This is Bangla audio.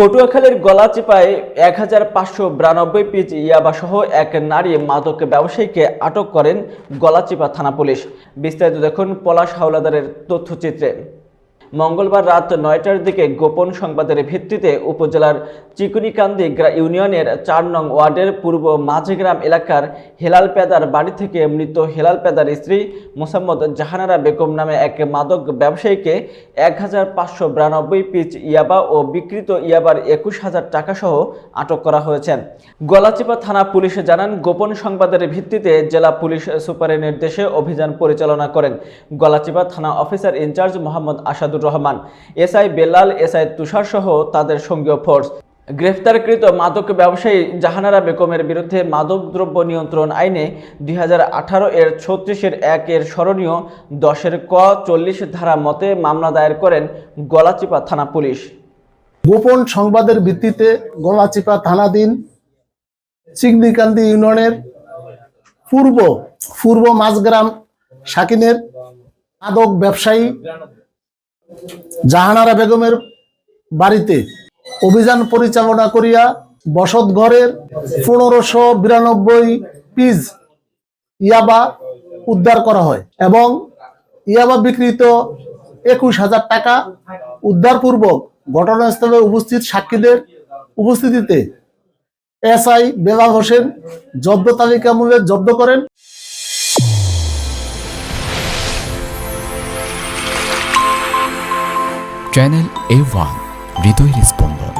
পটুয়াখালীর গলাচিপায় ১,৫৯২ পিস ইয়াবাসহ এক নারী মাদক ব্যবসায়ীকে আটক করেন গলাচিপা থানা পুলিশ। বিস্তারিত দেখুন পলাশ হাওলাদারের তথ্যচিত্রে। মঙ্গলবার রাত ৯টার দিকে গোপন সংবাদের ভিত্তিতে উপজেলার চিকুনিকান্দি ইউনিয়নের ৪ নং ওয়ার্ডের পূর্ব মাঝগ্রাম এলাকার হেলাল পেদার বাড়ি থেকে মৃত হেলাল পেদার স্ত্রী মোসাম্মদ জাহানারা বেগম নামে এক মাদক ব্যবসায়ীকে ১,৫৯২ পিস ইয়াবা ও বিক্রিত ইয়াবার ২১,০০০ টাকা সহ আটক করা হয়েছে। গলাচিপা থানা পুলিশ জানান, গোপন সংবাদের ভিত্তিতে জেলা পুলিশ সুপারের নির্দেশে অভিযান পরিচালনা করেন গলাচিপা থানা officer in charge Mohammad Asadur Rahman, SI Belal, SI Tushar সহ তাদের সঙ্গীয় ফোর্স। গ্রেফতারকৃত মাদক ব্যবসায়ী জাহানারা বেগমের বিরুদ্ধে মাদকদ্রব্য নিয়ন্ত্রণ আইনে ২০১৮ এর ৩৬-এর ১ এর স্মরণীয় ১০-এর ক ৪০ ধারা মতে মামলা দায়ের করেন গলাচিপা থানা পুলিশ। গোপন সংবাদের ভিত্তিতে গলাচিপা থানাধীন চিকনিকান্দি ইউনিয়নের পূর্ব মাঝগ্রাম শাকিনের মাদক ব্যবসায়ী জাহানারা বেগমের বাড়িতে অভিযান পরিচালনা করিয়া বসত ঘরের ১৫৯২ পিস ইয়াবা উদ্ধার করা হয় এবং ইয়াবা বিক্রিত ২১,০০০ টাকা উদ্ধারপূর্বক ঘটনাস্থলে উপস্থিত সাক্ষীদের উপস্থিতিতে এসআই বেলাল হোসেন জব্দ তালিকা মূল্যে জব্দ করেন। চ্যানেল A1 হৃদয়ের স্পন্দন।